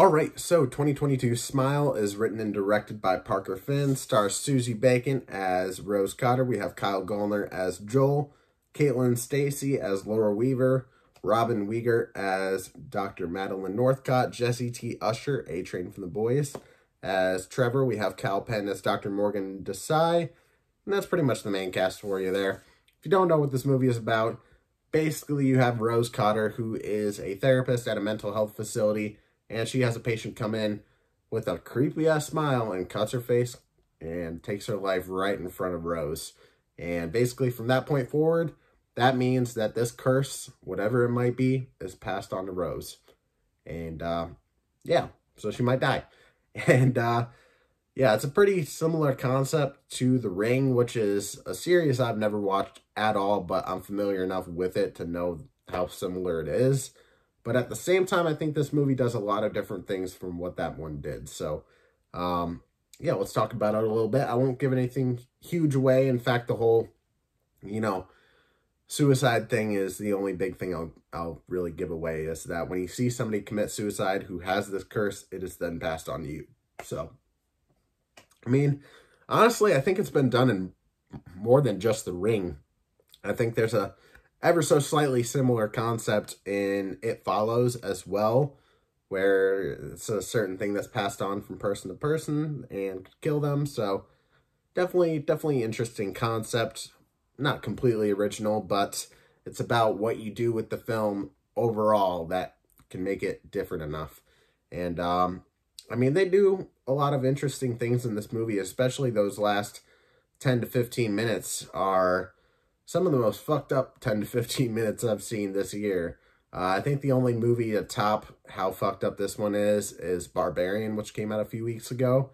All right, so 2022 Smile is written and directed by Parker Finn, stars Susie Bacon as Rose Cotter. We have Kyle Gallner as Joel, Caitlin Stacy as Laura Weaver, Robin Weger as Dr. Madeline Northcott, Jesse T. Usher, A-Train from the Boys, as Trevor. We have Cal Penn as Dr. Morgan Desai, and that's pretty much the main cast for you there. If you don't know what this movie is about, basically you have Rose Cotter, who is a therapist at a mental health facility, and she has a patient come in with a creepy-ass smile and cuts her face and takes her life right in front of Rose. And basically from that point forward, that means that this curse, whatever it might be, is passed on to Rose. And, yeah, so she might die. And, yeah, it's a pretty similar concept to The Ring, which is a series I've never watched at all, but I'm familiar enough with it to know how similar it is. But at the same time, I think this movie does a lot of different things from what that one did. So, yeah, let's talk about it a little bit. I won't give anything huge away. In fact, the whole, suicide thing is the only big thing I'll really give away, is that when you see somebody commit suicide who has this curse, it is then passed on to you. So, I mean, honestly, I think it's been done in more than just The Ring. I think there's a ever so slightly similar concept in It Follows as well, where it's a certain thing that's passed on from person to person and could kill them. So definitely interesting concept. Not completely original, but it's about what you do with the film overall that can make it different enough. And, I mean, they do a lot of interesting things in this movie, especially those last 10 to 15 minutes are some of the most fucked up 10 to 15 minutes I've seen this year. I think the only movie to top how fucked up this one is Barbarian, which came out a few weeks ago.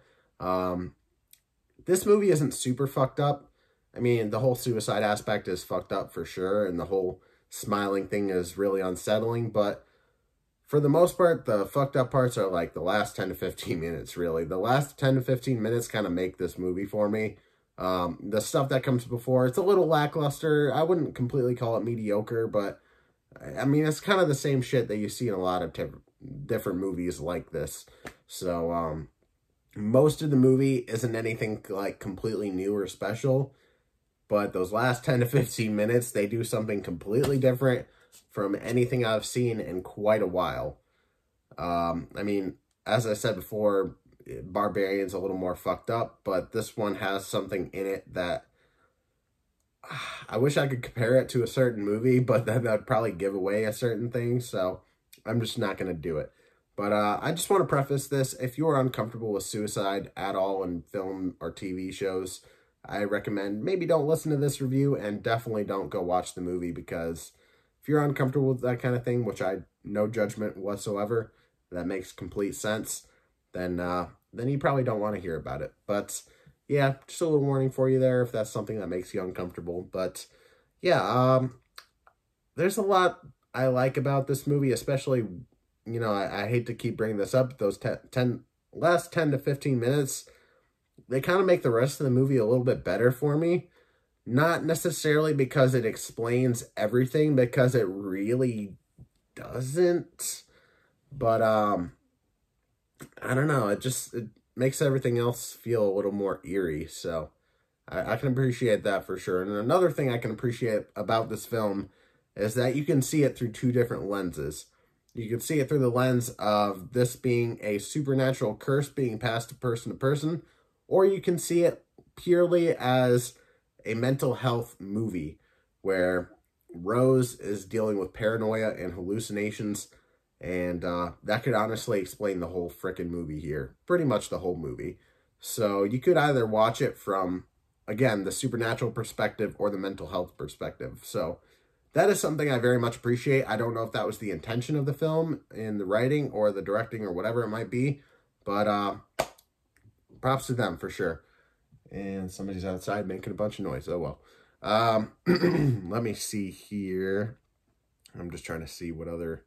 This movie isn't super fucked up. I mean, the whole suicide aspect is fucked up for sure, and the whole smiling thing is really unsettling, but for the most part, the fucked up parts are like the last 10 to 15 minutes, really. The last 10 to 15 minutes kind of make this movie for me. The stuff that comes before, it's a little lackluster. I wouldn't completely call it mediocre, but I mean, it's kind of the same shit that you see in a lot of different movies like this. So, most of the movie isn't anything like completely new or special, but those last 10 to 15 minutes, they do something completely different from anything I've seen in quite a while. I mean, as I said before, Barbarian's a little more fucked up, but this one has something in it that I wish I could compare it to a certain movie, but then that'd probably give away a certain thing, so I'm just not going to do it. But I just want to preface this. If you're uncomfortable with suicide at all in film or TV shows, I recommend maybe don't listen to this review and definitely don't go watch the movie, because if you're uncomfortable with that kind of thing, which no judgment whatsoever, that makes complete sense, then you probably don't want to hear about it. But yeah, just a little warning for you there if that's something that makes you uncomfortable. But yeah, there's a lot I like about this movie, especially, I hate to keep bringing this up, those last 10 to 15 minutes, they kind of make the rest of the movie a little bit better for me. Not necessarily because it explains everything, because it really doesn't. But, I don't know, it makes everything else feel a little more eerie, so I can appreciate that for sure. And another thing I can appreciate about this film is that you can see it through two different lenses. You can see it through the lens of this being a supernatural curse being passed to person, or you can see it purely as a mental health movie where Rose is dealing with paranoia and hallucinations. And that could honestly explain the whole frickin' movie here. Pretty much the whole movie. So you could either watch it from, again, the supernatural perspective or the mental health perspective. So that is something I very much appreciate. I don't know if that was the intention of the film in the writing or the directing or whatever it might be. But props to them for sure. And somebody's outside making a bunch of noise. Oh, well. Let me see here. I'm just trying to see what other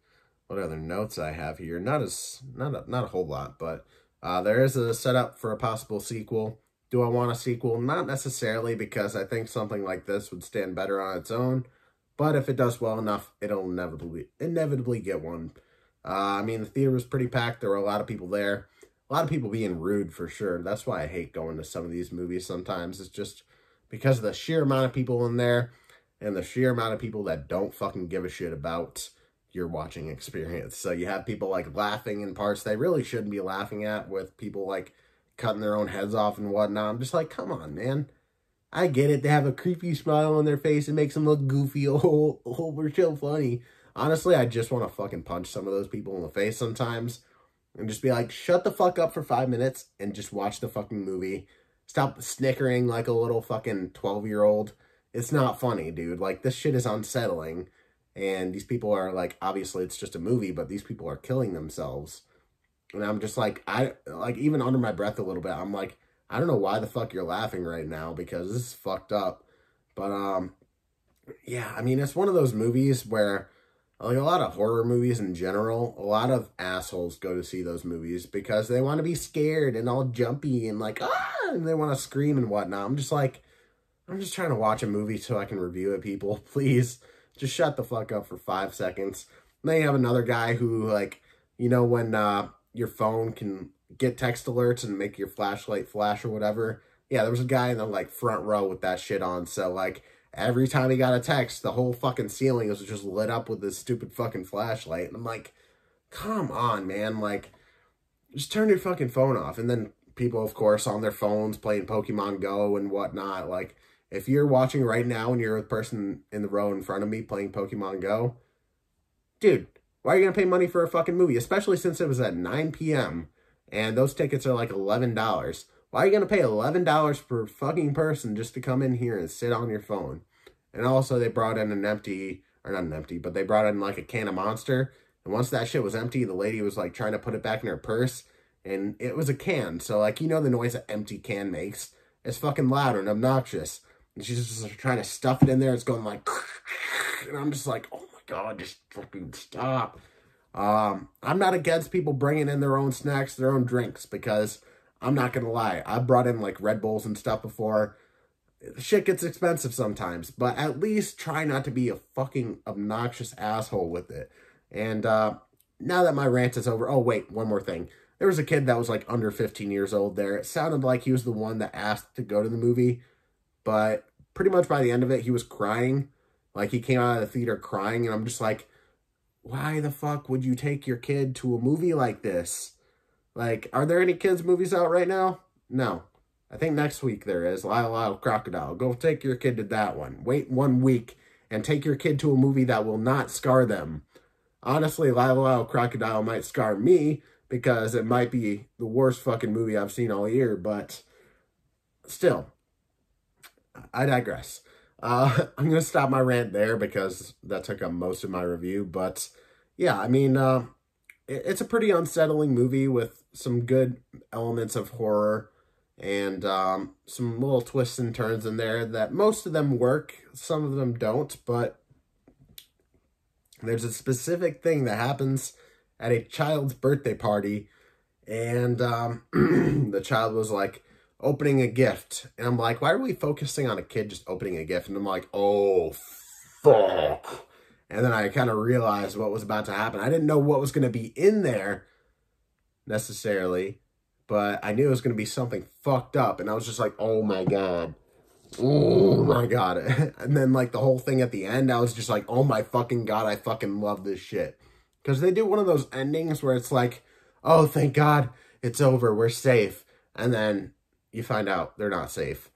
notes I have here. Not a whole lot, but there is a setup for a possible sequel. Do I want a sequel? Not necessarily, because I think something like this would stand better on its own. But if it does well enough, it'll inevitably get one. I mean, the theater was pretty packed. There were a lot of people there. A lot of people being rude for sure. That's why I hate going to some of these movies sometimes. It's just because of the sheer amount of people in there and the sheer amount of people that don't fucking give a shit about your watching experience. So you have people like laughing in parts they really shouldn't be laughing at, with people like cutting their own heads off and whatnot. I'm just like, come on, man. I get it. They have a creepy smile on their face. It makes them look goofy. Oh, we're so funny. Honestly, I just want to fucking punch some of those people in the face sometimes and just be like, shut the fuck up for 5 minutes and just watch the fucking movie. Stop snickering like a little fucking 12-year-old. It's not funny, dude. Like, this shit is unsettling. And these people are like, obviously it's just a movie, but these people are killing themselves. And I'm just like, even under my breath a little bit, I'm like, I don't know why the fuck you're laughing right now, because this is fucked up. But, yeah, I mean, it's one of those movies where, like a lot of horror movies in general, a lot of assholes go to see those movies because they want to be scared and all jumpy and like, and they want to scream and whatnot. I'm just like, I'm just trying to watch a movie so I can review it, people. Please, just shut the fuck up for 5 seconds. And then you have another guy who, like, you know, when your phone can get text alerts and make your flashlight flash or whatever. Yeah, there was a guy in the, like, front row with that shit on. So, like, every time he got a text, the whole fucking ceiling was just lit up with this stupid fucking flashlight. And I'm like, come on, man. Like, just turn your fucking phone off. And then people, of course, on their phones playing Pokemon Go and whatnot. Like, if you're watching right now and you're a person in the row in front of me playing Pokemon Go, dude, why are you going to pay money for a fucking movie? Especially since it was at 9 p.m. and those tickets are like $11. Why are you going to pay $11 per fucking person just to come in here and sit on your phone? And also they brought in an empty, or not an empty, but they brought in like a can of Monster. And once that shit was empty, the lady was like trying to put it back in her purse. And it was a can. So like, you know the noise an empty can makes? It's fucking loud and obnoxious. And she's just trying to stuff it in there. It's going like, and I'm just like, oh my God, just fucking stop. I'm not against people bringing in their own snacks, their own drinks, because I'm not going to lie. I've brought in like Red Bulls and stuff before. Shit gets expensive sometimes, but at least try not to be a fucking obnoxious asshole with it. And now that my rant is over, oh wait, one more thing. There was a kid that was like under 15 years old there. It sounded like he was the one that asked to go to the movie, but pretty much by the end of it, he was crying. Like, he came out of the theater crying, and I'm just like, why the fuck would you take your kid to a movie like this? Like, are there any kids' movies out right now? No. I think next week there is. Lyle Lyle Crocodile. Go take your kid to that one. Wait 1 week and take your kid to a movie that will not scar them. Honestly, Lyle Lyle Crocodile might scar me because it might be the worst fucking movie I've seen all year, but still, I digress. I'm going to stop my rant there because that took up most of my review. But yeah, I mean, it's a pretty unsettling movie with some good elements of horror and some little twists and turns in there that most of them work. Some of them don't, but there's a specific thing that happens at a child's birthday party. And the child was like, opening a gift, and I'm like, why are we focusing on a kid just opening a gift? And I'm like, oh fuck. And then I kind of realized what was about to happen. I didn't know what was going to be in there necessarily, but I knew it was going to be something fucked up, and I was just like, oh my God. Oh my God. And then like the whole thing at the end, I was just like, oh my fucking God, I fucking love this shit. Because they do one of those endings where it's like, oh, thank God, it's over, we're safe. And then you find out they're not safe.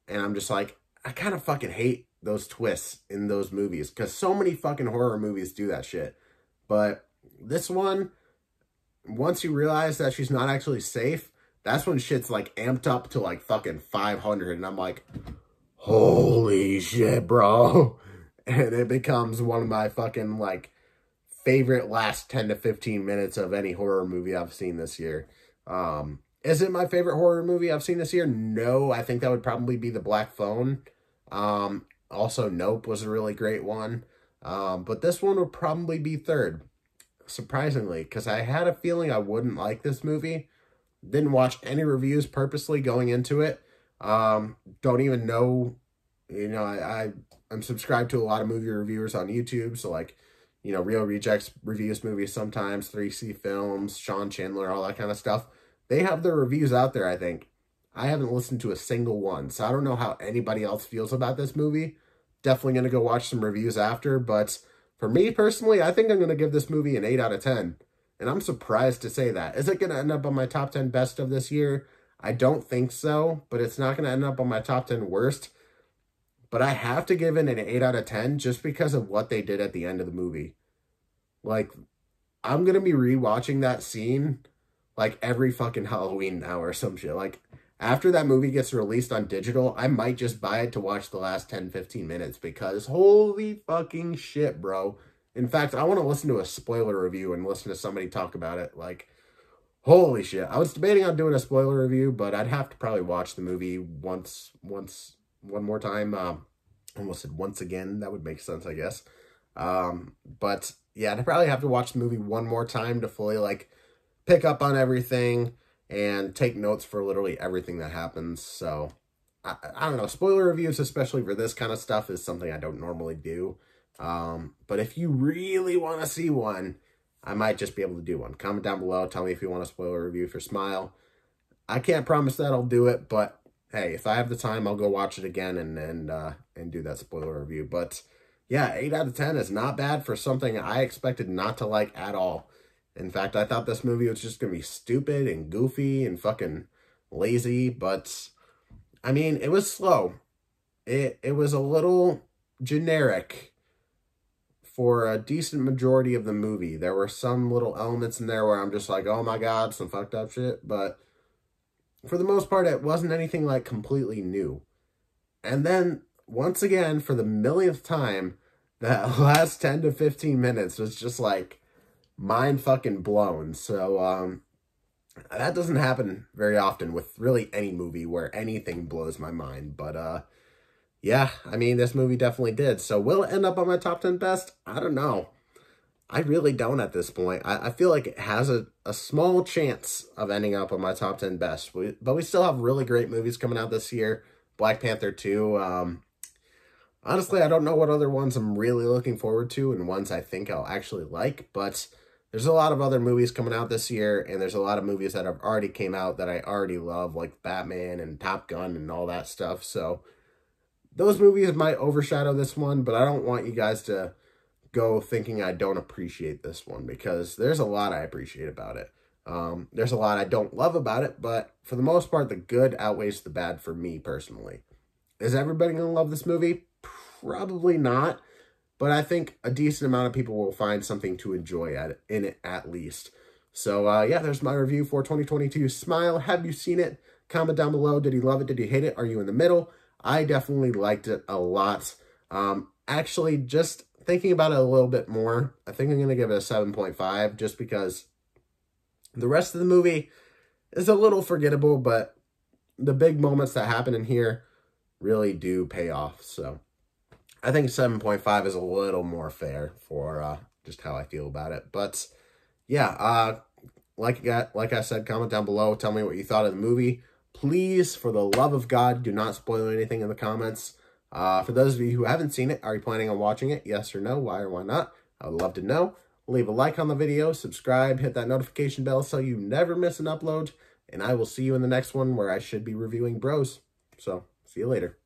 And I'm just like, I kind of fucking hate those twists in those movies. Because so many fucking horror movies do that shit. But this one, once you realize that she's not actually safe, that's when shit's like amped up to like fucking 500. And I'm like, holy shit, bro. And it becomes one of my fucking like favorite last 10 to 15 minutes of any horror movie I've seen this year. Is it my favorite horror movie I've seen this year? No, I think that would probably be The Black Phone. Also, Nope was a really great one. But this one would probably be third, surprisingly, because I had a feeling I wouldn't like this movie. Didn't watch any reviews purposely going into it. Don't even know, you know, I'm subscribed to a lot of movie reviewers on YouTube, so like, you know, Real Rejects reviews movies sometimes, 3C Films, Sean Chandler, all that kind of stuff. They have their reviews out there, I think. I haven't listened to a single one, so I don't know how anybody else feels about this movie. Definitely going to go watch some reviews after, but for me personally, I think I'm going to give this movie an 8 out of 10. And I'm surprised to say that. Is it going to end up on my top 10 best of this year? I don't think so, but it's not going to end up on my top 10 worst. But I have to give it an 8 out of 10 just because of what they did at the end of the movie. Like, I'm going to be rewatching that scene like every fucking Halloween now or some shit. Like, after that movie gets released on digital, I might just buy it to watch the last 10-15 minutes because holy fucking shit, bro. In fact, I want to listen to a spoiler review and listen to somebody talk about it. Like, holy shit. I was debating on doing a spoiler review, but I'd have to probably watch the movie one more time. Almost said once again. That would make sense, I guess. But yeah, I'd probably have to watch the movie one more time to fully, like, pick up on everything and take notes for literally everything that happens. So, I don't know. Spoiler reviews, especially for this kind of stuff, is something I don't normally do. But if you really want to see one, I might just be able to do one. Comment down below. Tell me if you want a spoiler review for Smile. I can't promise that I'll do it, but hey, if I have the time, I'll go watch it again and do that spoiler review. But yeah, 8 out of 10 is not bad for something I expected not to like at all. In fact, I thought this movie was just going to be stupid and goofy and fucking lazy, but I mean, it was slow. It was a little generic for a decent majority of the movie. There were some little elements in there where I'm just like, oh my God, some fucked up shit. But for the most part, it wasn't anything like completely new. And then once again, for the millionth time, that last 10 to 15 minutes was just like mind fucking blown. So, that doesn't happen very often with really any movie where anything blows my mind. But, yeah, I mean, this movie definitely did. So will it end up on my top 10 best? I don't know. I really don't at this point. I feel like it has a small chance of ending up on my top 10 best. But we still have really great movies coming out this year. Black Panther 2. Honestly, I don't know what other ones I'm really looking forward to and ones I think I'll actually like. But there's a lot of other movies coming out this year. And there's a lot of movies that have already came out that I already love. Like Batman and Top Gun and all that stuff. So those movies might overshadow this one, but I don't want you guys to go thinking I don't appreciate this one because there's a lot I appreciate about it. There's a lot I don't love about it, but for the most part, the good outweighs the bad for me personally. Is everybody going to love this movie? Probably not, but I think a decent amount of people will find something to enjoy in it at least. So, yeah, there's my review for 2022 Smile. Have you seen it? Comment down below. Did you love it? Did you hate it? Are you in the middle? I definitely liked it a lot. Actually, just thinking about it a little bit more, I think I'm going to give it a 7.5 just because the rest of the movie is a little forgettable, but the big moments that happen in here really do pay off. So I think 7.5 is a little more fair for just how I feel about it. But yeah, like I said, comment down below. Tell me what you thought of the movie. Please, for the love of God, do not spoil anything in the comments. For those of you who haven't seen it, are you planning on watching it? Yes or no? Why or why not? I would love to know. Leave a like on the video, subscribe, hit that notification bell so you never miss an upload. And I will see you in the next one where I should be reviewing Bros. So, see you later.